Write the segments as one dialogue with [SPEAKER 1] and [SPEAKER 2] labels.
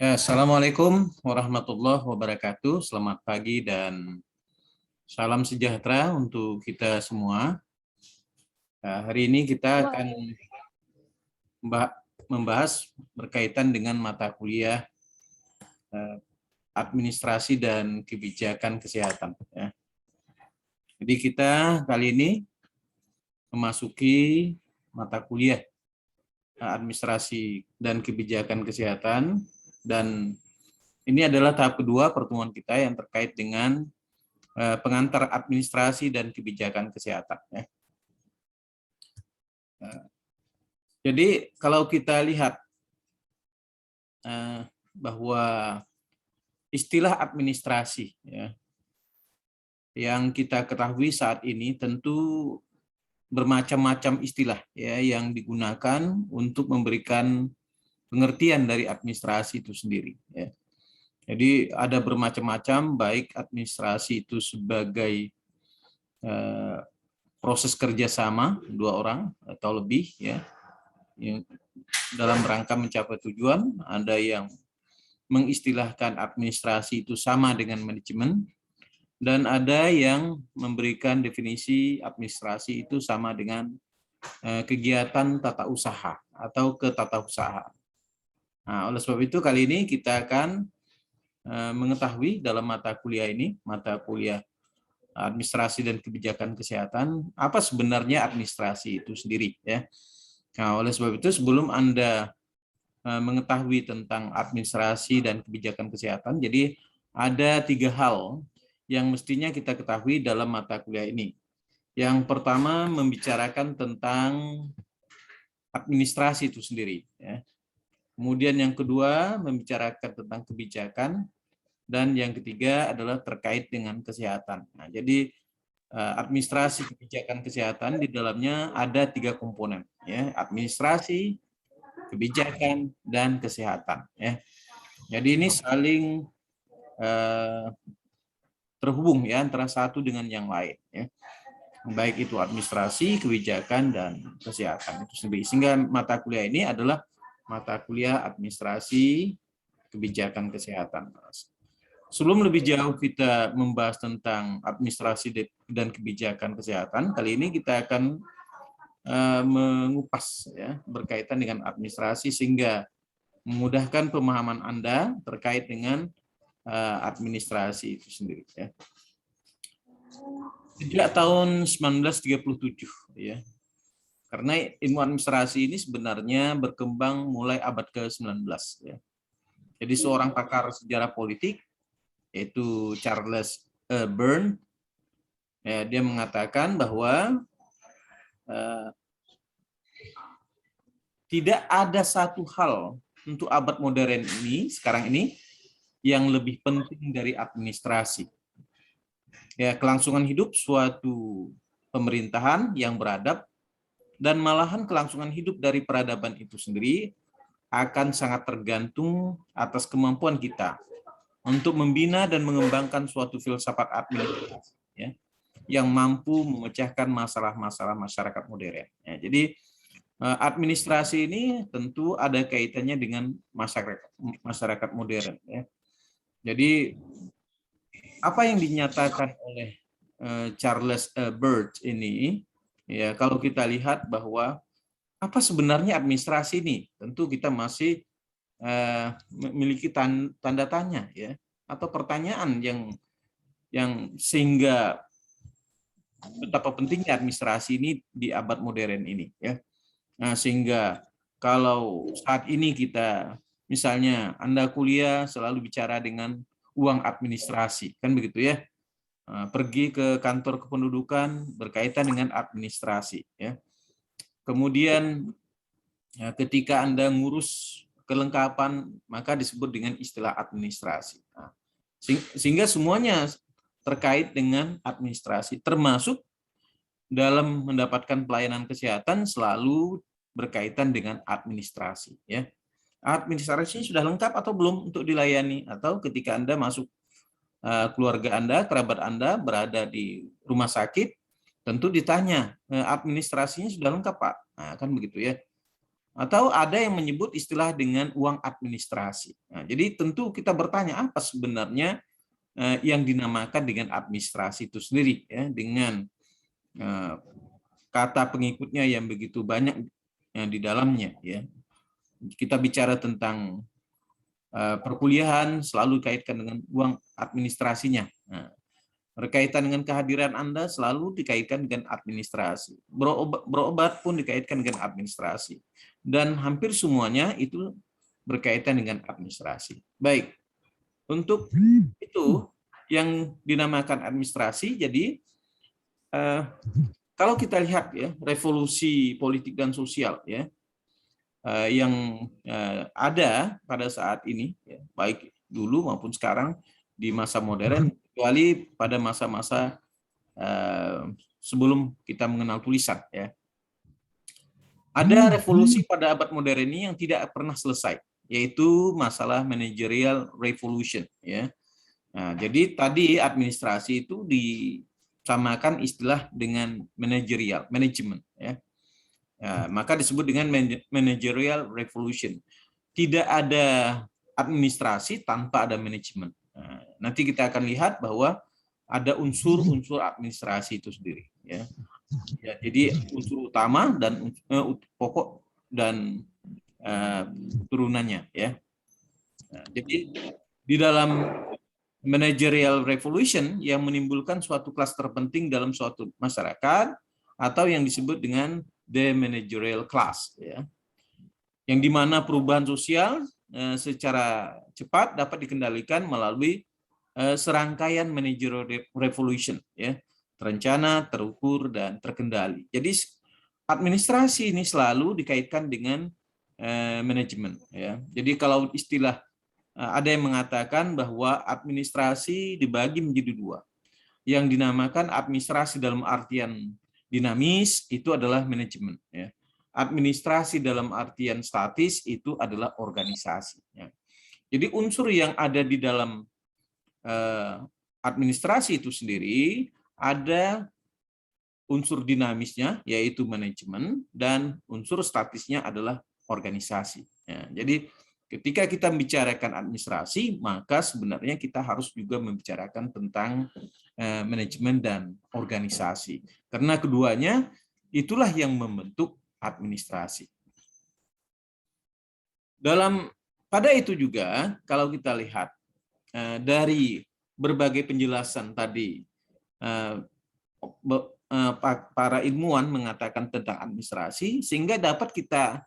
[SPEAKER 1] Ya, Assalamualaikum warahmatullahi wabarakatuh. Selamat pagi dan salam sejahtera untuk kita semua. Hari ini kita akan membahas berkaitan dengan mata kuliah administrasi dan kebijakan kesehatan. Ya. Jadi kita kali ini memasuki mata kuliah administrasi dan kebijakan kesehatan, dan ini adalah tahap kedua pertemuan kita yang terkait dengan pengantar administrasi dan kebijakan kesehatan. Ya. Jadi kalau kita lihat bahwa istilah administrasi ya, yang kita ketahui saat ini tentu bermacam-macam istilah ya yang digunakan untuk memberikan pengertian dari administrasi itu sendiri. Ya. Jadi ada bermacam-macam, baik administrasi itu sebagai proses kerjasama dua orang atau lebih ya, yang dalam rangka mencapai tujuan. Ada yang mengistilahkan administrasi itu sama dengan manajemen, dan ada yang memberikan definisi administrasi itu sama dengan kegiatan tata usaha atau ketatausahaan. Nah, oleh sebab itu kali ini kita akan mengetahui dalam mata kuliah ini, mata kuliah administrasi dan kebijakan kesehatan, apa sebenarnya administrasi itu sendiri ya. Nah, oleh sebab itu sebelum Anda mengetahui tentang administrasi dan kebijakan kesehatan, jadi ada 3 hal yang mestinya kita ketahui dalam mata kuliah ini. Yang pertama membicarakan tentang administrasi itu sendiri. Ya. Kemudian yang kedua membicarakan tentang kebijakan, dan yang ketiga adalah terkait dengan kesehatan. Nah, jadi administrasi kebijakan kesehatan di dalamnya ada 3 komponen, ya, administrasi, kebijakan, dan kesehatan. Ya. Jadi ini saling terhubung ya antara satu dengan yang lain. Ya. Baik itu administrasi, kebijakan, dan kesehatan itu sendiri. Sehingga mata kuliah ini adalah mata kuliah administrasi, kebijakan kesehatan. Sebelum lebih jauh kita membahas tentang administrasi dan kebijakan kesehatan, kali ini kita akan mengupas ya berkaitan dengan administrasi sehingga memudahkan pemahaman Anda terkait dengan administrasi itu sendiri. Ya. Sejak tahun 1937, ya, karena ilmu administrasi ini sebenarnya berkembang mulai abad ke-19. Ya. Jadi seorang pakar sejarah politik, yaitu Charles Byrne, ya, dia mengatakan bahwa tidak ada satu hal untuk abad modern ini, sekarang ini, yang lebih penting dari administrasi. Ya, kelangsungan hidup suatu pemerintahan yang beradab, dan malahan kelangsungan hidup dari peradaban itu sendiri akan sangat tergantung atas kemampuan kita untuk membina dan mengembangkan suatu filsafat administrasi ya, yang mampu memecahkan masalah-masalah masyarakat modern. Ya, jadi administrasi ini tentu ada kaitannya dengan masyarakat modern. Ya. Jadi apa yang dinyatakan oleh Charles Byrne ini, ya kalau kita lihat bahwa apa sebenarnya administrasi ini, tentu kita masih memiliki tanda tanya ya, atau pertanyaan yang sehingga betapa pentingnya administrasi ini di abad modern ini ya. Nah, sehingga kalau saat ini kita misalnya Anda kuliah selalu bicara dengan uang administrasi, kan begitu ya. Pergi ke kantor kependudukan berkaitan dengan administrasi ya. Kemudian ya, ketika Anda ngurus kelengkapan maka disebut dengan istilah administrasi. Nah, sehingga semuanya terkait dengan administrasi, termasuk dalam mendapatkan pelayanan kesehatan selalu berkaitan dengan administrasi ya. Administrasi sudah lengkap atau belum untuk dilayani, atau ketika Anda masuk keluarga Anda, kerabat Anda berada di rumah sakit, tentu ditanya administrasinya sudah lengkap Pak. Nah, kan begitu ya. Atau ada yang menyebut istilah dengan uang administrasi. Nah, jadi tentu kita bertanya apa sebenarnya yang dinamakan dengan administrasi itu sendiri, ya, dengan kata pengikutnya yang begitu banyak di dalamnya. Ya, kita bicara tentang perkuliahan selalu dikaitkan dengan uang administrasinya. Nah, berkaitan dengan kehadiran Anda selalu dikaitkan dengan administrasi. Berobat pun dikaitkan dengan administrasi. Dan hampir semuanya itu berkaitan dengan administrasi. Baik, untuk itu yang dinamakan administrasi, jadi kalau kita lihat ya revolusi politik dan sosial ya yang ada pada saat ini, ya, baik dulu maupun sekarang di masa modern, kecuali pada masa-masa sebelum kita mengenal tulisan, ya. Ada revolusi pada abad modern ini yang tidak pernah selesai, yaitu masalah managerial revolution, ya. Nah, jadi tadi administrasi itu disamakan istilah dengan managerial, manajemen, ya. Nah, maka disebut dengan managerial revolution. Tidak ada administrasi tanpa ada manajemen. Nah, nanti kita akan lihat bahwa ada unsur-unsur administrasi itu sendiri. Ya. Ya, jadi unsur utama dan pokok dan turunannya. Ya. Nah, jadi di dalam managerial revolution yang menimbulkan suatu kelas terpenting dalam suatu masyarakat atau yang disebut dengan the managerial class, ya, yang dimana perubahan sosial secara cepat dapat dikendalikan melalui serangkaian managerial revolution, ya, terencana, terukur, dan terkendali. Jadi administrasi ini selalu dikaitkan dengan manajemen, ya. Jadi kalau istilah ada yang mengatakan bahwa administrasi dibagi menjadi dua. Yang dinamakan administrasi dalam artian dinamis itu adalah manajemen, ya. Administrasi dalam artian statis itu adalah organisasi, ya. Jadi unsur yang ada di dalam administrasi itu sendiri ada unsur dinamisnya yaitu manajemen dan unsur statisnya adalah organisasi, ya. Jadi ketika kita membicarakan administrasi, maka sebenarnya kita harus juga membicarakan tentang manajemen dan organisasi. Karena keduanya itulah yang membentuk administrasi. Pada itu juga, kalau kita lihat dari berbagai penjelasan tadi, para ilmuwan mengatakan tentang administrasi, sehingga dapat kita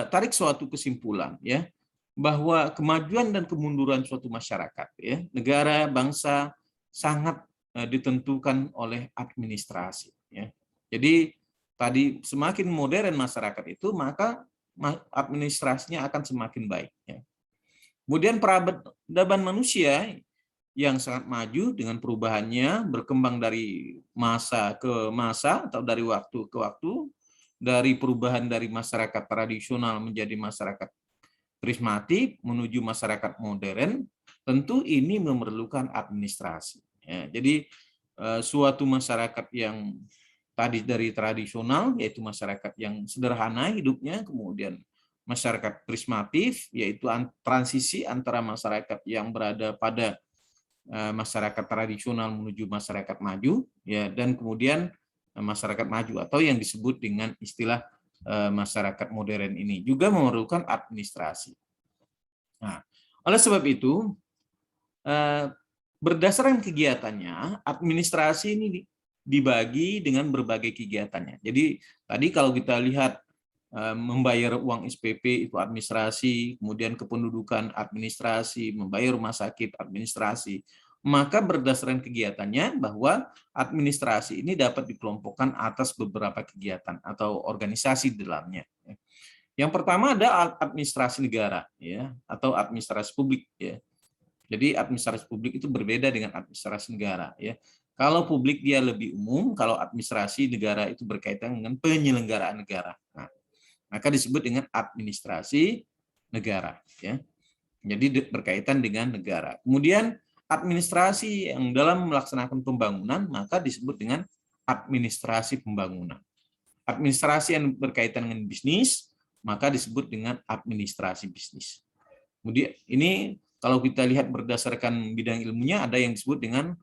[SPEAKER 1] tarik suatu kesimpulan, ya, bahwa kemajuan dan kemunduran suatu masyarakat, ya, negara, bangsa sangat ditentukan oleh administrasi, ya. Jadi tadi semakin modern masyarakat itu, maka administrasinya akan semakin baik, ya. Kemudian peradaban manusia yang sangat maju dengan perubahannya, berkembang dari masa ke masa atau dari waktu ke waktu, dari perubahan dari masyarakat tradisional menjadi masyarakat prismatik menuju masyarakat modern, tentu ini memerlukan administrasi. Ya, jadi suatu masyarakat yang tadi dari tradisional, yaitu masyarakat yang sederhana hidupnya, kemudian masyarakat prismatif, yaitu transisi antara masyarakat yang berada pada masyarakat tradisional menuju masyarakat maju, ya, dan kemudian masyarakat maju atau yang disebut dengan istilah masyarakat modern ini juga memerlukan administrasi. Nah, oleh sebab itu, berdasarkan kegiatannya, administrasi ini dibagi dengan berbagai kegiatannya. Jadi tadi kalau kita lihat membayar uang SPP itu administrasi, kemudian kependudukan administrasi, membayar rumah sakit administrasi, maka berdasarkan kegiatannya bahwa administrasi ini dapat dikelompokkan atas beberapa kegiatan atau organisasi di dalamnya. Yang pertama ada administrasi negara, ya, atau administrasi publik, ya. Jadi administrasi publik itu berbeda dengan administrasi negara, ya. Kalau publik dia lebih umum, kalau administrasi negara itu berkaitan dengan penyelenggaraan negara. Nah, maka disebut dengan administrasi negara, ya. Jadi berkaitan dengan negara. Kemudian administrasi yang dalam melaksanakan pembangunan maka disebut dengan administrasi pembangunan. Administrasi yang berkaitan dengan bisnis maka disebut dengan administrasi bisnis. Kemudian ini kalau kita lihat berdasarkan bidang ilmunya, ada yang disebut dengan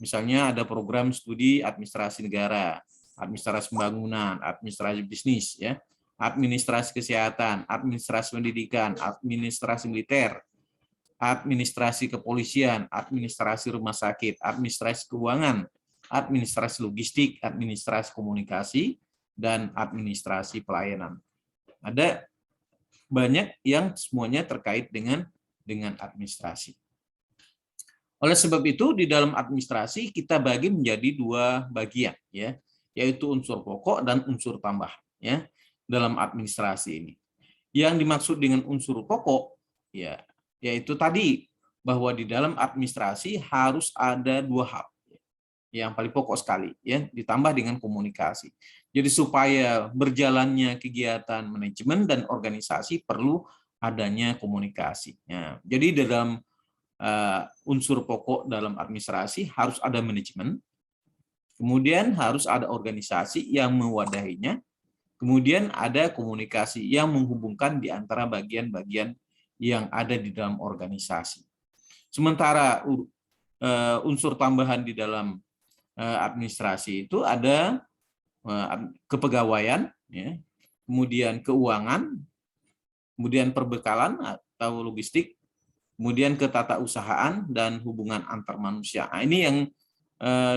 [SPEAKER 1] misalnya ada program studi administrasi negara, administrasi pembangunan, administrasi bisnis, ya, administrasi kesehatan, administrasi pendidikan, administrasi militer, administrasi kepolisian, administrasi rumah sakit, administrasi keuangan, administrasi logistik, administrasi komunikasi, dan administrasi pelayanan. Ada banyak yang semuanya terkait dengan administrasi. Oleh sebab itu, di dalam administrasi kita bagi menjadi dua bagian, ya, yaitu unsur pokok dan unsur tambah, ya, dalam administrasi ini. Yang dimaksud dengan unsur pokok, ya, yaitu tadi bahwa di dalam administrasi harus ada dua hal, yang paling pokok sekali, ya, ditambah dengan komunikasi. Jadi supaya berjalannya kegiatan manajemen dan organisasi perlu adanya komunikasi. Ya, jadi dalam unsur pokok dalam administrasi harus ada manajemen, kemudian harus ada organisasi yang mewadahinya, kemudian ada komunikasi yang menghubungkan di antara bagian-bagian yang ada di dalam organisasi. Sementara unsur tambahan di dalam administrasi itu ada kepegawaian, ya, kemudian keuangan, kemudian perbekalan atau logistik, kemudian ketatausahaan dan hubungan antar manusia. Nah, ini yang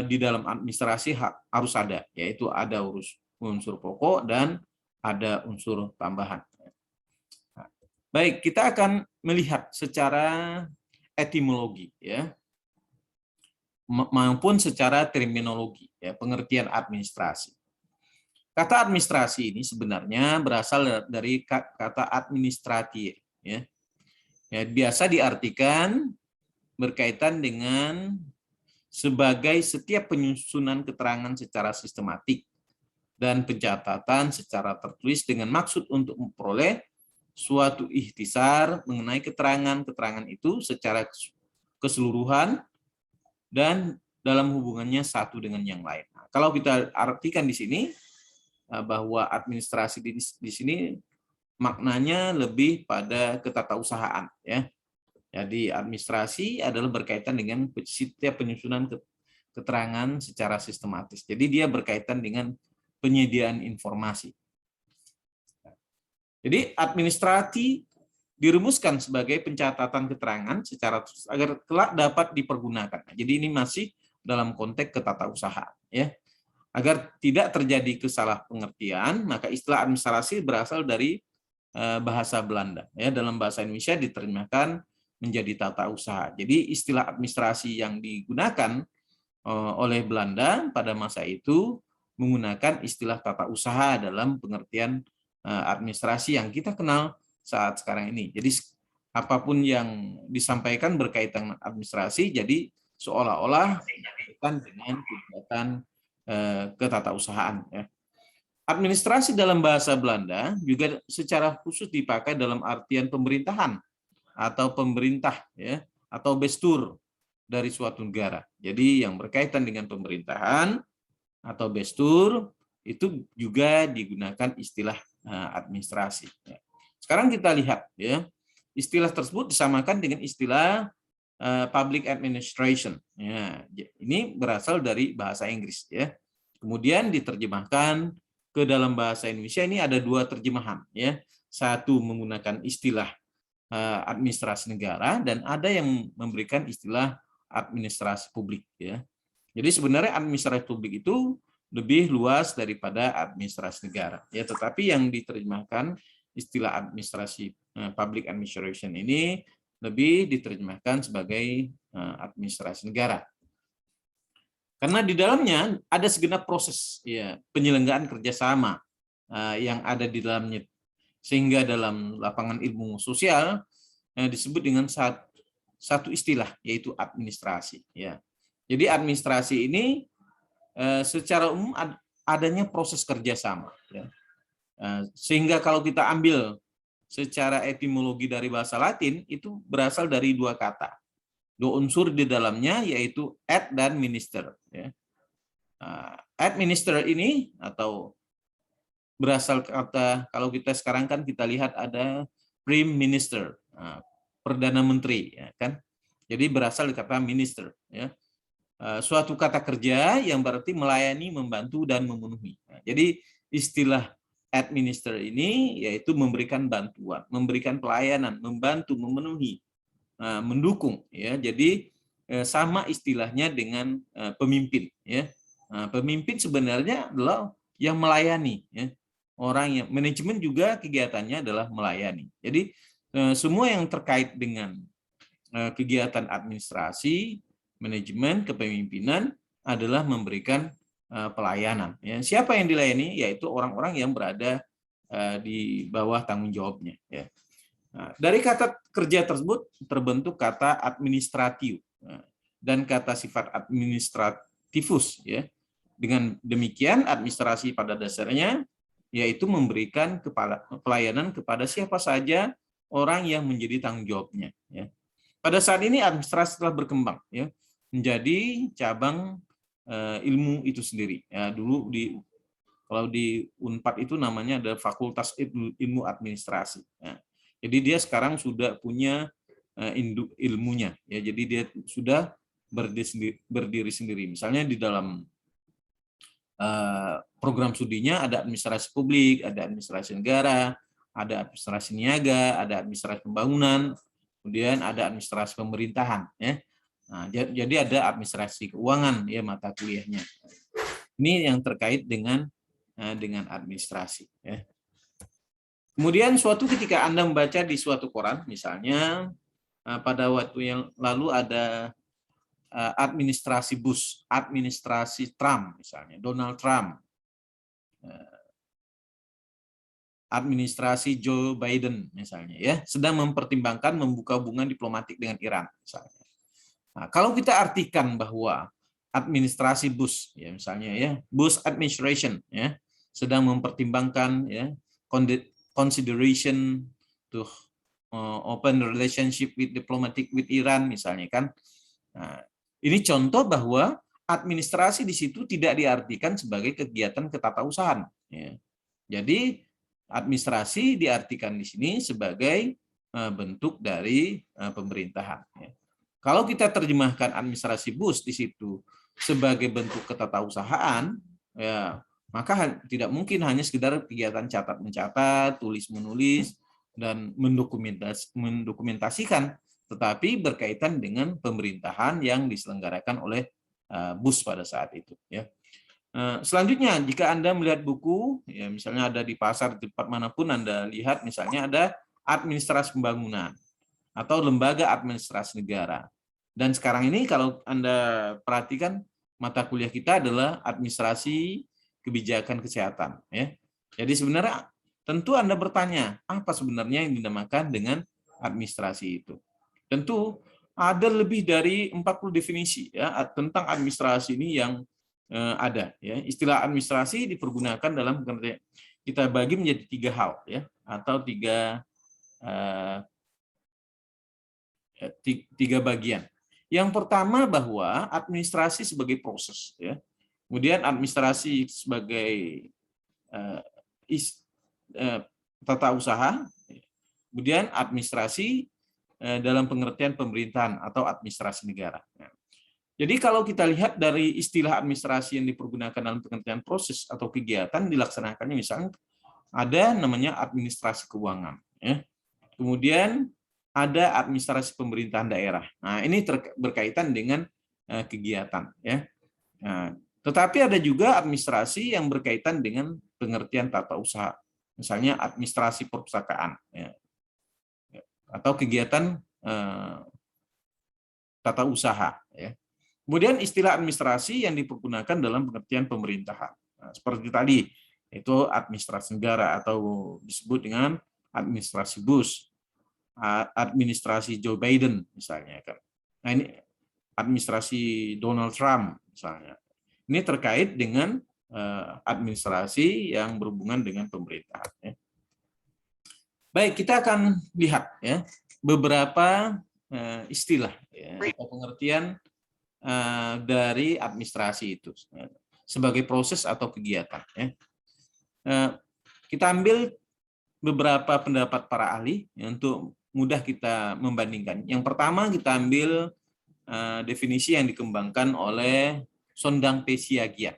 [SPEAKER 1] di dalam administrasi harus ada, yaitu ada unsur pokok dan ada unsur tambahan. Nah, baik, kita akan melihat secara etimologi, ya, maupun secara terminologi, ya, pengertian administrasi. Kata administrasi ini sebenarnya berasal dari kata administratir, ya. Ya, biasa diartikan berkaitan dengan sebagai setiap penyusunan keterangan secara sistematik dan pencatatan secara tertulis dengan maksud untuk memperoleh suatu ikhtisar mengenai keterangan-keterangan itu secara keseluruhan dan dalam hubungannya satu dengan yang lain. Nah, kalau kita artikan di sini bahwa administrasi di sini maknanya lebih pada ketatausahaan, ya. Jadi administrasi adalah berkaitan dengan setiap penyusunan keterangan secara sistematis. Jadi dia berkaitan dengan penyediaan informasi. Jadi administrasi dirumuskan sebagai pencatatan keterangan secara agar kelak dapat dipergunakan. Jadi ini masih dalam konteks ketatausahaan, ya. Agar tidak terjadi kesalahpengertian, maka istilah administrasi berasal dari bahasa Belanda, ya. Dalam bahasa Indonesia diterjemahkan menjadi tata usaha. Jadi istilah administrasi yang digunakan oleh Belanda pada masa itu menggunakan istilah tata usaha dalam pengertian administrasi yang kita kenal saat sekarang ini. Jadi apapun yang disampaikan berkaitan dengan administrasi, jadi seolah-olah berkaitan dengan kegiatan ketatausahaan, ya. Administrasi dalam bahasa Belanda juga secara khusus dipakai dalam artian pemerintahan atau pemerintah, ya, atau bestur dari suatu negara. Jadi yang berkaitan dengan pemerintahan atau bestur itu juga digunakan istilah administrasi. Sekarang kita lihat, ya, istilah tersebut disamakan dengan istilah public administration. Ya, ini berasal dari bahasa Inggris, ya. Kemudian diterjemahkan ke dalam bahasa Indonesia. Ini ada dua terjemahan, ya. Satu menggunakan istilah administrasi negara dan ada yang memberikan istilah administrasi publik, ya. Jadi sebenarnya administrasi publik itu lebih luas daripada administrasi negara, ya. Tetapi yang diterjemahkan istilah administrasi public administration ini lebih diterjemahkan sebagai administrasi negara. Karena di dalamnya ada segenap proses, ya, penyelenggaraan kerjasama yang ada di dalamnya, sehingga dalam lapangan ilmu sosial disebut dengan satu istilah, yaitu administrasi, ya. Jadi administrasi ini secara umum adanya proses kerjasama, ya. Sehingga kalau kita ambil secara etimologi dari bahasa Latin itu berasal dari dua kata. Dua unsur di dalamnya yaitu ad dan minister, ya. Administer ini atau berasal kata, kalau kita sekarang kan kita lihat ada Prime Minister, Perdana Menteri, ya kan? Jadi berasal dari kata minister, ya. Suatu kata kerja yang berarti melayani, membantu, dan memenuhi. Nah, jadi istilah administer ini yaitu memberikan bantuan, memberikan pelayanan, membantu, memenuhi, mendukung, ya. Jadi sama istilahnya dengan pemimpin, ya. Pemimpin sebenarnya adalah yang melayani, ya. Orang yang manajemen juga kegiatannya adalah melayani. Jadi semua yang terkait dengan kegiatan administrasi, manajemen, kepemimpinan adalah memberikan pelayanan. Ya, siapa yang dilayani? Yaitu orang-orang yang berada di bawah tanggung jawabnya. Ya. Nah, dari kata kerja tersebut terbentuk kata administratif dan kata sifat administratifus. Ya. Dengan demikian, administrasi pada dasarnya yaitu memberikan pelayanan kepada siapa saja orang yang menjadi tanggung jawabnya. Ya. Pada saat ini administrasi telah berkembang, ya, menjadi cabang ilmu itu sendiri. Ya, dulu kalau di Unpad itu namanya ada Fakultas Ilmu Administrasi. Ya. Jadi dia sekarang sudah punya induk ilmunya. Ya, jadi dia sudah berdiri sendiri. Misalnya di dalam program studinya ada administrasi publik, ada administrasi negara, ada administrasi niaga, ada administrasi pembangunan, kemudian ada administrasi pemerintahan, ya. Nah, jadi ada administrasi keuangan, ya, mata kuliahnya. Ini yang terkait dengan administrasi, ya. Kemudian suatu ketika Anda membaca di suatu koran, misalnya pada waktu yang lalu ada administrasi Bush, administrasi Trump, misalnya Donald Trump, administrasi Joe Biden misalnya, ya, sedang mempertimbangkan membuka hubungan diplomatik dengan Iran misalnya. Nah, kalau kita artikan bahwa administrasi Bush, ya, misalnya, ya, Bush administration, ya, sedang mempertimbangkan, ya, consideration to open relationship with diplomatic with Iran misalnya, kan. Nah, ini contoh bahwa administrasi di situ tidak diartikan sebagai kegiatan ketatausahaan, ya. Jadi administrasi diartikan di sini sebagai bentuk dari pemerintahan. Kalau kita terjemahkan administrasi Bush di situ sebagai bentuk ketatausahaan, ya, maka tidak mungkin hanya sekedar kegiatan catat mencatat, tulis menulis, dan mendokumentasikan, tetapi berkaitan dengan pemerintahan yang diselenggarakan oleh Bush pada saat itu. Ya. Selanjutnya, jika Anda melihat buku, ya, misalnya ada di pasar, di tempat manapun Anda lihat, misalnya ada administrasi pembangunan atau lembaga administrasi negara. Dan sekarang ini kalau Anda perhatikan, mata kuliah kita adalah administrasi kebijakan kesehatan. Ya. Jadi sebenarnya tentu Anda bertanya, apa sebenarnya yang dinamakan dengan administrasi itu? Tentu ada lebih dari 40 definisi, ya, tentang administrasi ini yang ada, ya. Istilah administrasi dipergunakan dalam pengertian, kita bagi menjadi 3 hal, ya, atau tiga bagian. Yang pertama bahwa administrasi sebagai proses, ya. Kemudian administrasi sebagai tata usaha, kemudian administrasi dalam pengertian pemerintahan atau administrasi negara. Jadi kalau kita lihat dari istilah administrasi yang dipergunakan dalam pengertian proses atau kegiatan dilaksanakannya, misalnya ada namanya administrasi keuangan, ya. Kemudian ada administrasi pemerintahan daerah. Nah, ini berkaitan dengan kegiatan, ya. Nah, tetapi ada juga administrasi yang berkaitan dengan pengertian tata usaha, misalnya administrasi perpustakaan, ya, atau kegiatan tata usaha, ya. Kemudian istilah administrasi yang dipergunakan dalam pengertian pemerintahan. Nah, seperti tadi, itu administrasi negara atau disebut dengan administrasi Bush, administrasi Joe Biden misalnya, kan. Nah, ini administrasi Donald Trump misalnya. Ini terkait dengan administrasi yang berhubungan dengan pemerintahan. Ya. Baik, kita akan lihat, ya, beberapa istilah, ya, atau pengertian dari administrasi itu sebagai proses atau kegiatan. Ya. Kita ambil beberapa pendapat para ahli ya, untuk mudah kita membandingkan. Yang pertama kita ambil definisi yang dikembangkan oleh Sondang P. Siagian.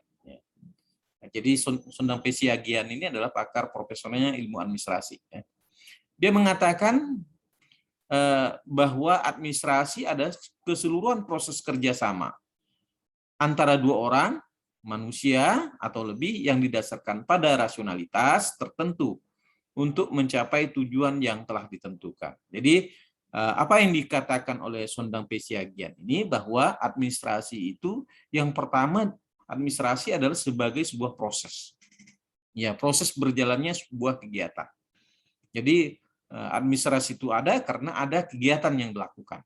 [SPEAKER 1] Jadi Sondang P. Siagian ini adalah pakar profesionalnya ilmu administrasi. Dia mengatakan bahwa administrasi adalah keseluruhan proses kerjasama antara dua orang, manusia atau lebih yang didasarkan pada rasionalitas tertentu untuk mencapai tujuan yang telah ditentukan. Jadi apa yang dikatakan oleh Sondang P. Siagian ini bahwa administrasi itu yang pertama, administrasi adalah sebagai sebuah proses. Ya, proses berjalannya sebuah kegiatan. Jadi administrasi itu ada karena ada kegiatan yang dilakukan.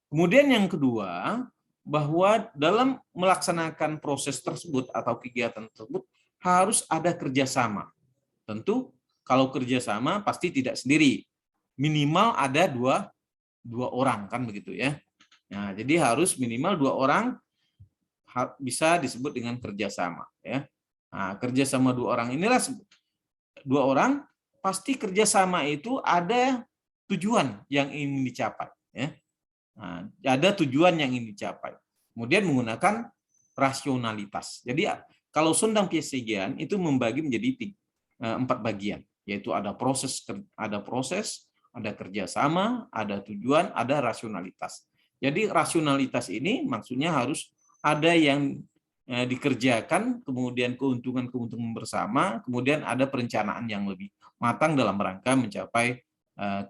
[SPEAKER 1] Kemudian yang kedua, bahwa dalam melaksanakan proses tersebut atau kegiatan tersebut harus ada kerjasama. Tentu kalau kerjasama pasti tidak sendiri, minimal ada dua orang kan begitu ya. Nah, jadi harus minimal 2 orang bisa disebut dengan kerjasama ya. Nah, kerjasama 2 orang inilah 2 orang pasti kerjasama itu ada tujuan yang ingin dicapai ya. Nah, ada tujuan yang ingin dicapai. Kemudian menggunakan rasionalitas. Jadi kalau Sondang P. Siagian itu membagi menjadi 4 bagian, yaitu ada proses, ada kerjasama, ada tujuan, ada rasionalitas. Jadi rasionalitas ini maksudnya harus ada yang dikerjakan, kemudian keuntungan-keuntungan bersama, kemudian ada perencanaan yang lebih matang dalam rangka mencapai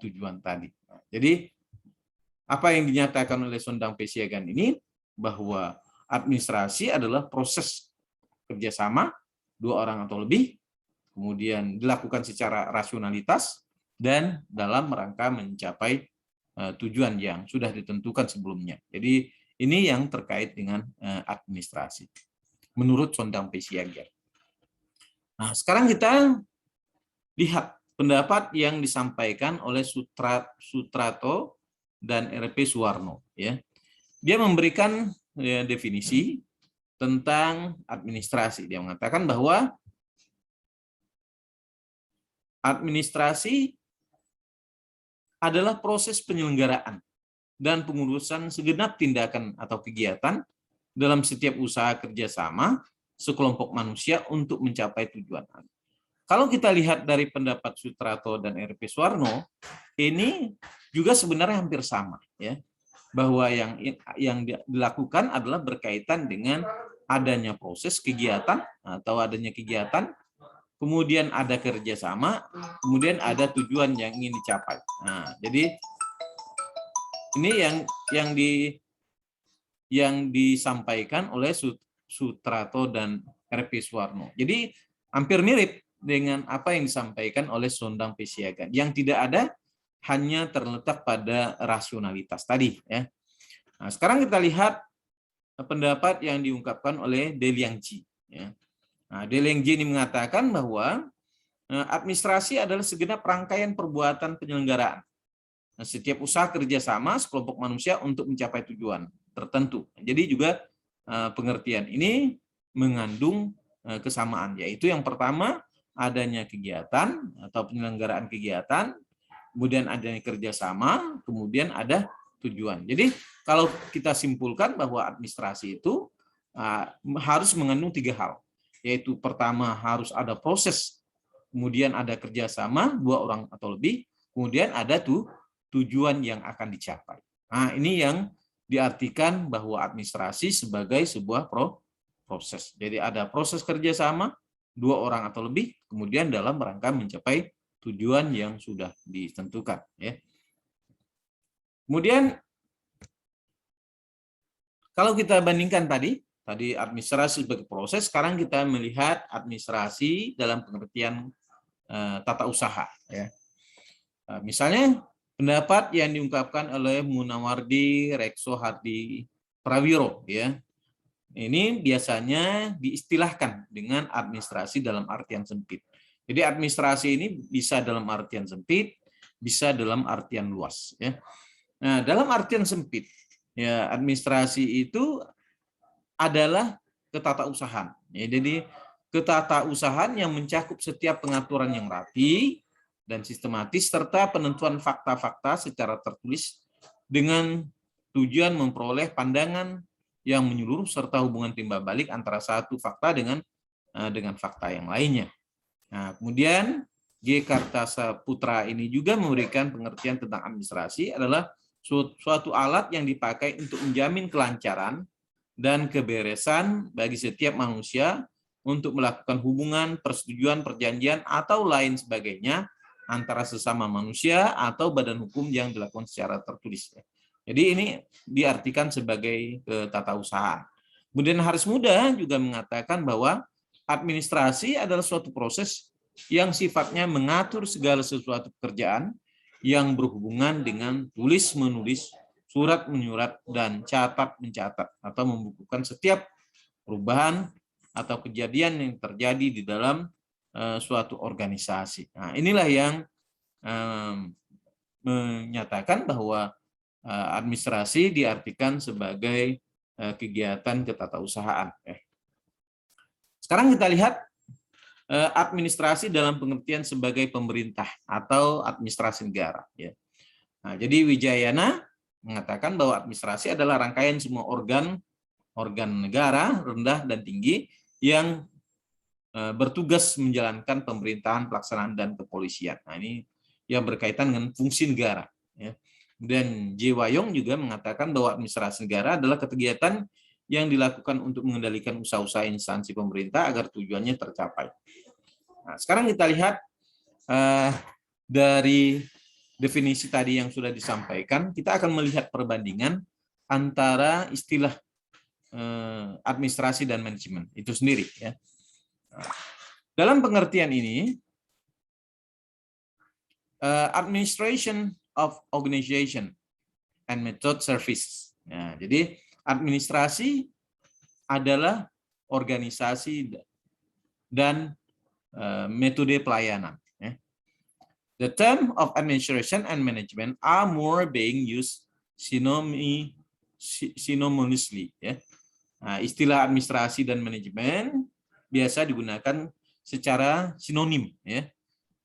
[SPEAKER 1] tujuan tadi. Jadi apa yang dinyatakan oleh Sondang P. Siagian ini bahwa administrasi adalah proses kerjasama 2 orang atau lebih, kemudian dilakukan secara rasionalitas dan dalam rangka mencapai tujuan yang sudah ditentukan sebelumnya. Jadi ini yang terkait dengan administrasi menurut Sondang P. Siagian. Nah, sekarang kita lihat pendapat yang disampaikan oleh Sutrato dan R.P. Suwarno ya. Dia memberikan definisi tentang administrasi. Dia mengatakan bahwa administrasi adalah proses penyelenggaraan dan pengurusan segenap tindakan atau kegiatan dalam setiap usaha kerjasama sekelompok manusia untuk mencapai tujuan. Kalau kita lihat dari pendapat Sutrato dan R.P. Suwarno, ini juga sebenarnya hampir sama ya, bahwa yang dilakukan adalah berkaitan dengan adanya proses kegiatan atau adanya kegiatan, kemudian ada kerjasama, kemudian ada tujuan yang ingin dicapai. Nah, jadi ini yang disampaikan oleh Sutrato dan R.P. Suwarno. Jadi hampir mirip dengan apa yang disampaikan oleh Sondang P. Siagian. Yang tidak ada hanya terletak pada rasionalitas tadi ya. Nah, sekarang kita lihat pendapat yang diungkapkan oleh De Liangji ya. Nah, De Liangji ini mengatakan bahwa administrasi adalah segenap rangkaian perbuatan penyelenggaraan. Nah, setiap usaha kerjasama sekelompok manusia untuk mencapai tujuan tertentu. Jadi juga pengertian ini mengandung kesamaan, yaitu yang pertama adanya kegiatan atau penyelenggaraan kegiatan, kemudian adanya kerjasama, kemudian ada tujuan. Jadi kalau kita simpulkan bahwa administrasi itu harus mengandung 3 hal, yaitu pertama harus ada proses, kemudian ada kerjasama 2 orang atau lebih, kemudian ada tujuan yang akan dicapai. Nah, ini yang diartikan bahwa administrasi sebagai sebuah proses. Jadi ada proses kerjasama 2 orang atau lebih, kemudian dalam rangka mencapai tujuan yang sudah ditentukan ya. Kemudian kalau kita bandingkan tadi administrasi sebagai proses, sekarang kita melihat administrasi dalam pengertian tata usaha ya. Misalnya pendapat yang diungkapkan oleh Munawardi Rekso Hardi Prawiro ya. Ini biasanya diistilahkan dengan administrasi dalam artian sempit. Jadi administrasi ini bisa dalam artian sempit, bisa dalam artian luas ya. Nah, dalam artian sempit ya, administrasi itu adalah ketatausahaan. Ya, jadi ketatausahaan yang mencakup setiap pengaturan yang rapi dan sistematis serta penentuan fakta-fakta secara tertulis dengan tujuan memperoleh pandangan yang menyeluruh serta hubungan timbal balik antara satu fakta dengan fakta yang lainnya. Nah, kemudian G. Kartasaputra ini juga memberikan pengertian tentang administrasi adalah suatu alat yang dipakai untuk menjamin kelancaran dan keberesan bagi setiap manusia untuk melakukan hubungan, persetujuan, perjanjian, atau lain sebagainya antara sesama manusia atau badan hukum yang dilakukan secara tertulis. Jadi ini diartikan sebagai ketatausahaan. Kemudian Haris Muda juga mengatakan bahwa administrasi adalah suatu proses yang sifatnya mengatur segala sesuatu pekerjaan yang berhubungan dengan tulis-menulis, surat-menyurat, dan catat-mencatat atau membukukan setiap perubahan atau kejadian yang terjadi di dalam suatu organisasi. Nah, inilah yang menyatakan bahwa administrasi diartikan sebagai kegiatan ketatausahaan. Sekarang kita lihat administrasi dalam pengertian sebagai pemerintah atau administrasi negara. Nah, jadi Wijayana mengatakan bahwa administrasi adalah rangkaian semua organ negara rendah dan tinggi yang bertugas menjalankan pemerintahan, pelaksanaan, dan kepolisian. Nah, ini yang berkaitan dengan fungsi negara. Kemudian J. Wayong juga mengatakan bahwa administrasi negara adalah kegiatan yang dilakukan untuk mengendalikan usaha-usaha instansi pemerintah agar tujuannya tercapai. Nah, sekarang kita lihat dari definisi tadi yang sudah disampaikan, kita akan melihat perbandingan antara istilah administrasi dan manajemen itu sendiri. Dalam pengertian ini, administration of organization and method service. Jadi administrasi adalah organisasi dan metode pelayanan. The term of administration and management are more being used synonymously. Nah, istilah administrasi dan manajemen biasa digunakan secara sinonim.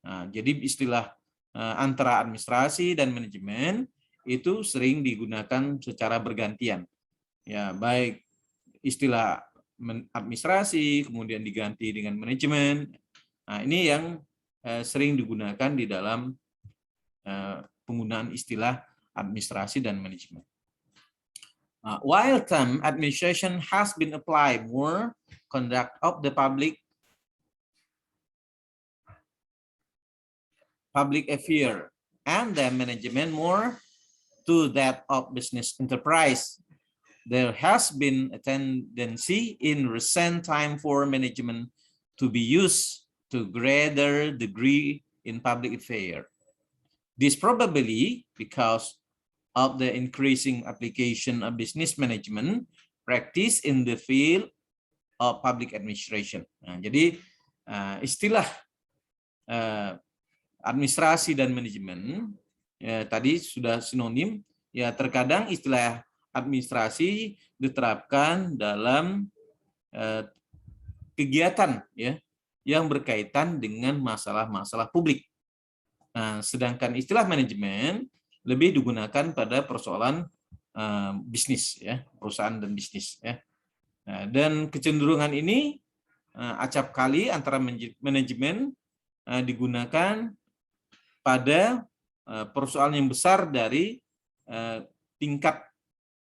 [SPEAKER 1] Nah, jadi istilah antara administrasi dan manajemen itu sering digunakan secara bergantian. Baik istilah administrasi kemudian diganti dengan manajemen. Nah, ini yang sering digunakan di dalam penggunaan istilah administrasi dan manajemen. While term administration has been applied more conduct of the public affair and the management more to that of business enterprise, there has been a tendency in recent time for management to be used to greater degree in public affair. This probably because of the increasing application of business management practice in the field of public administration. Nah, jadi istilah administrasi dan manajemen tadi sudah sinonim. Terkadang istilah administrasi diterapkan dalam kegiatan yang berkaitan dengan masalah-masalah publik. Nah, sedangkan istilah manajemen lebih digunakan pada persoalan bisnis, perusahaan dan bisnis. Nah, dan kecenderungan ini acap kali antara manajemen digunakan pada persoalan yang besar dari tingkat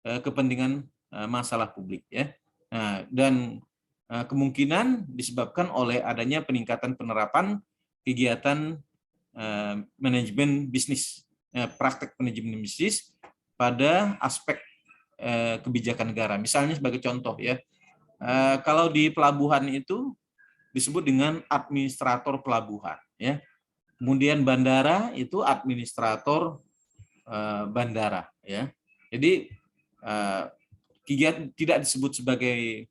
[SPEAKER 1] kepentingan masalah publik. Nah, dan kemungkinan disebabkan oleh adanya peningkatan penerapan kegiatan manajemen bisnis, praktek manajemen bisnis pada aspek kebijakan negara. Misalnya sebagai contoh kalau di pelabuhan itu disebut dengan administrator pelabuhan. Kemudian bandara itu administrator bandara. Jadi tidak disebut sebagai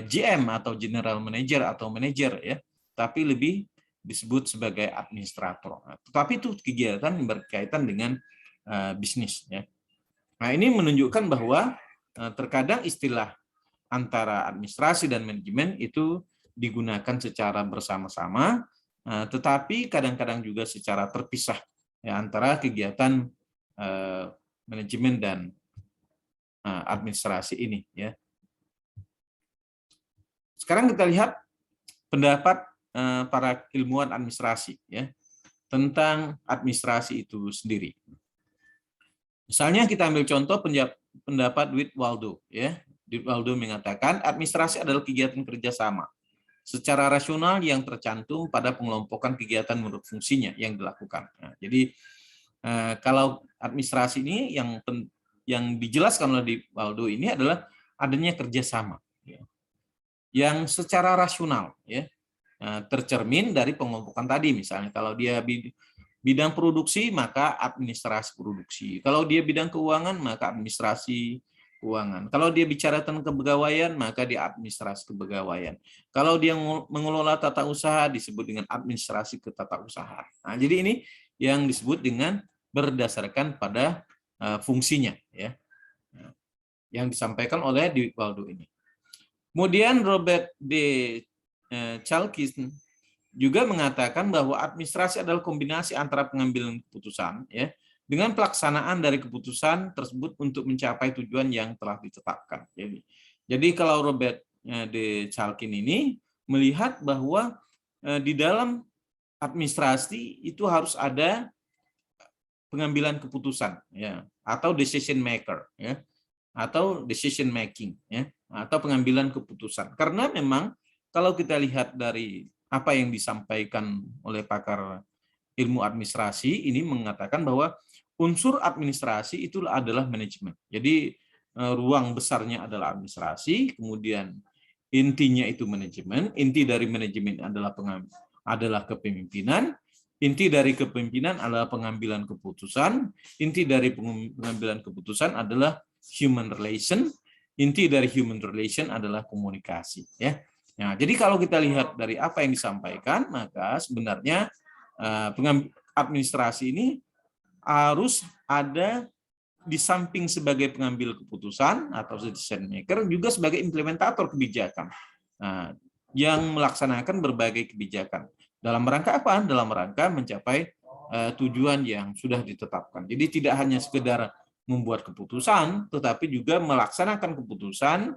[SPEAKER 1] GM atau general manager atau manager tapi lebih disebut sebagai administrator. Tetapi itu kegiatan yang berkaitan dengan bisnis. Nah, ini menunjukkan bahwa terkadang istilah antara administrasi dan manajemen itu digunakan secara bersama-sama, tetapi kadang-kadang juga secara terpisah ya, antara kegiatan manajemen dan administrasi ini ya. Sekarang kita lihat pendapat para ilmuwan administrasi ya tentang administrasi itu sendiri. Misalnya kita ambil contoh pendapat Dwight Waldo ya. Dwight Waldo mengatakan administrasi adalah kegiatan kerjasama secara rasional yang tercantum pada pengelompokan kegiatan menurut fungsinya yang dilakukan. Nah, jadi kalau administrasi ini yang dijelaskan oleh Dwight Waldo ini adalah adanya kerjasama ya, yang secara rasional ya, tercermin dari pengelompokan tadi. Misalnya kalau dia bidang produksi, maka administrasi produksi. Kalau dia bidang keuangan, maka administrasi keuangan. Kalau dia bicara tentang kepegawaian, maka dia administrasi kepegawaian. Kalau dia mengelola tata usaha, disebut dengan administrasi ketatausahaan. Nah, jadi ini yang disebut dengan berdasarkan pada fungsinya, ya, yang disampaikan oleh Dwight Waldo ini. Kemudian Robert D. Chalkins juga mengatakan bahwa administrasi adalah kombinasi antara pengambilan keputusan ya dengan pelaksanaan dari keputusan tersebut untuk mencapai tujuan yang telah ditetapkan. Jadi kalau Robert D. Chalkins ini melihat bahwa di dalam administrasi itu harus ada pengambilan keputusan ya, atau decision maker ya, atau decision making ya, atau pengambilan keputusan. Karena memang kalau kita lihat dari apa yang disampaikan oleh pakar ilmu administrasi ini mengatakan bahwa unsur administrasi itu adalah manajemen. Jadi ruang besarnya adalah administrasi, kemudian intinya itu manajemen, inti dari manajemen adalah kepemimpinan, inti dari kepemimpinan adalah pengambilan keputusan, inti dari pengambilan keputusan adalah human relation, inti dari human relation adalah komunikasi ya. Nah, jadi kalau kita lihat dari apa yang disampaikan, maka sebenarnya administrasi ini harus ada di samping sebagai pengambil keputusan atau decision maker, juga sebagai implementator kebijakan yang melaksanakan berbagai kebijakan. Dalam rangka apa? Dalam rangka mencapai tujuan yang sudah ditetapkan. Jadi tidak hanya sekedar membuat keputusan, tetapi juga melaksanakan keputusan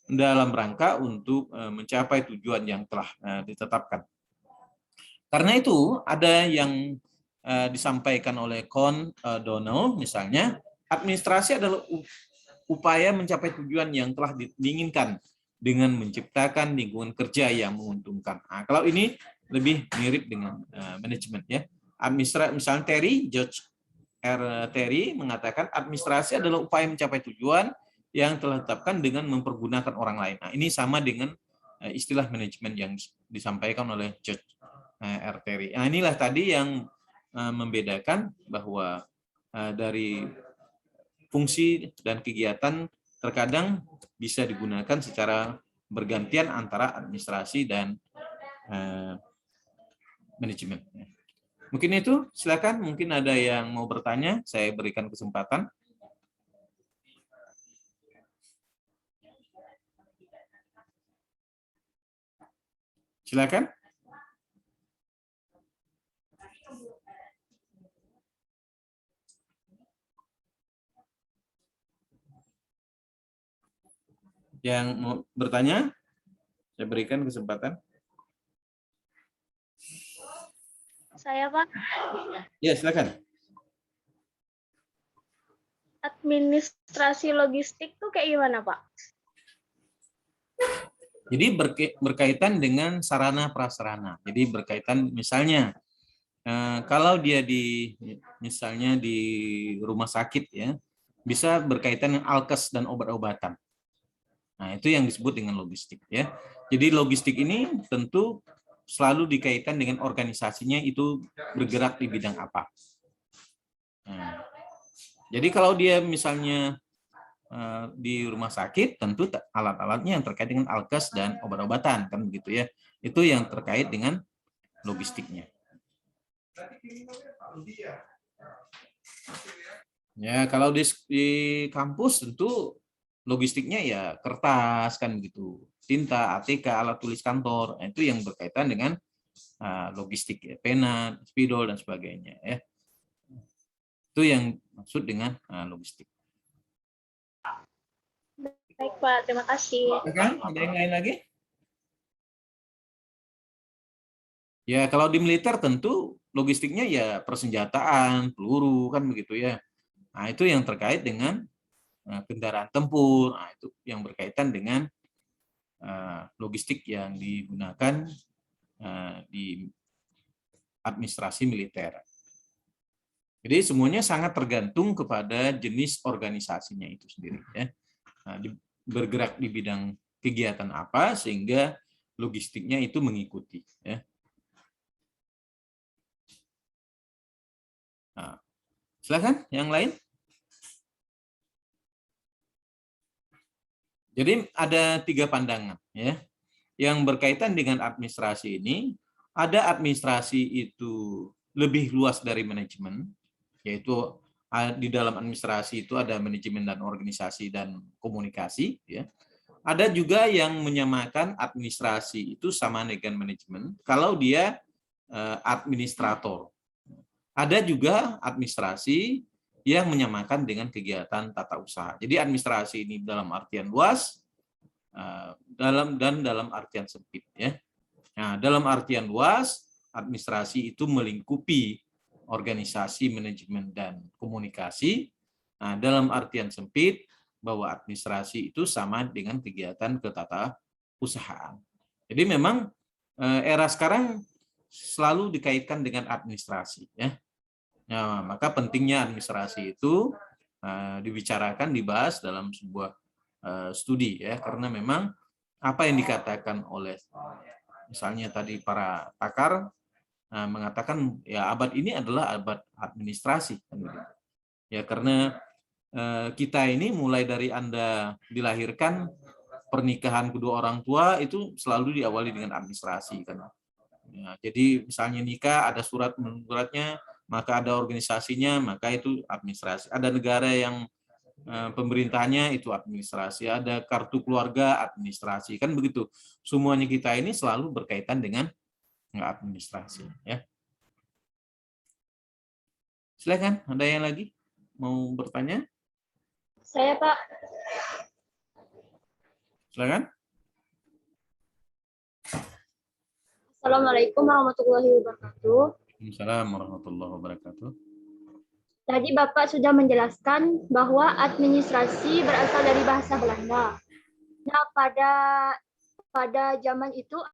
[SPEAKER 1] dalam rangka untuk mencapai tujuan yang telah ditetapkan. Karena itu ada yang disampaikan oleh Con Donald misalnya, administrasi adalah upaya mencapai tujuan yang telah diinginkan dengan menciptakan lingkungan kerja yang menguntungkan. Nah, kalau ini lebih mirip dengan manajemen ya. Administrasi misalnya George R. Terry mengatakan administrasi adalah upaya mencapai tujuan yang telah ditetapkan dengan mempergunakan orang lain. Nah, ini sama dengan istilah manajemen yang disampaikan oleh George R. Terry. Nah, inilah tadi yang membedakan bahwa dari fungsi dan kegiatan terkadang bisa digunakan secara bergantian antara administrasi dan manajemen. Mungkin itu, silakan. Mungkin ada yang mau bertanya, saya berikan kesempatan. Silakan. Yang mau bertanya, saya berikan kesempatan.
[SPEAKER 2] Saya, Pak.
[SPEAKER 1] Ya, silakan.
[SPEAKER 2] Administrasi logistik tuh kayak gimana, Pak?
[SPEAKER 1] Jadi berkaitan dengan sarana prasarana. Jadi berkaitan misalnya kalau dia misalnya di rumah sakit ya, bisa berkaitan dengan alkes dan obat-obatan. Nah, itu yang disebut dengan logistik ya. Jadi logistik ini tentu selalu dikaitkan dengan organisasinya itu bergerak di bidang apa. Nah, jadi kalau dia misalnya di rumah sakit, tentu alat-alatnya yang terkait dengan alkes dan obat-obatan kan begitu ya. Itu yang terkait dengan logistiknya. Ya, kalau di kampus tentu logistiknya ya kertas kan gitu, tinta, ATK, alat tulis kantor. Nah, itu yang berkaitan dengan logistik ya, pena, spidol dan sebagainya ya. Itu yang maksud dengan logistik.
[SPEAKER 2] Baik, Pak. Terima kasih.
[SPEAKER 1] Kan? Ada yang lain lagi? Ya, kalau di militer tentu logistiknya ya persenjataan, peluru kan begitu ya. Nah, itu yang terkait dengan kendaraan tempur. Nah, itu yang berkaitan dengan logistik yang digunakan di administrasi militer. Jadi semuanya sangat tergantung kepada jenis organisasinya itu sendiri ya. Nah, bergerak di bidang kegiatan apa sehingga logistiknya itu mengikuti ya. Nah, silakan yang lain. Jadi ada 3 pandangan ya. Yang berkaitan dengan administrasi ini, ada administrasi itu lebih luas dari manajemen, yaitu di dalam administrasi itu ada manajemen dan organisasi dan komunikasi ya. Ada juga yang menyamakan administrasi itu sama dengan manajemen kalau dia administrator. Ada juga administrasi yang menyamakan dengan kegiatan tata usaha. Jadi administrasi ini dalam artian luas, dalam artian sempit ya. Nah, dalam artian luas, administrasi itu melingkupi organisasi, manajemen dan komunikasi. Nah, dalam artian sempit bahwa administrasi itu sama dengan kegiatan ketatausahaan. Jadi memang era sekarang selalu dikaitkan dengan administrasi ya. Nah, maka pentingnya administrasi itu dibicarakan, dibahas dalam sebuah studi ya, karena memang apa yang dikatakan oleh misalnya tadi para pakar mengatakan ya abad ini adalah abad administrasi ya, karena kita ini mulai dari Anda dilahirkan, pernikahan kedua orang tua itu selalu diawali dengan administrasi kan. Ya, jadi misalnya nikah ada suratnya, maka ada organisasinya, maka itu administrasi. Ada negara yang pemerintahnya itu administrasi, ada kartu keluarga administrasi, kan begitu. Semuanya kita ini selalu berkaitan dengan administrasi ya. Silakan, ada yang lagi mau bertanya?
[SPEAKER 2] Saya, Pak.
[SPEAKER 1] Silakan.
[SPEAKER 2] Assalamualaikum warahmatullahi wabarakatuh.
[SPEAKER 1] Waalaikumsalam warahmatullahi wabarakatuh.
[SPEAKER 2] Tadi Bapak sudah menjelaskan bahwa administrasi berasal dari bahasa Belanda. Nah, pada zaman itu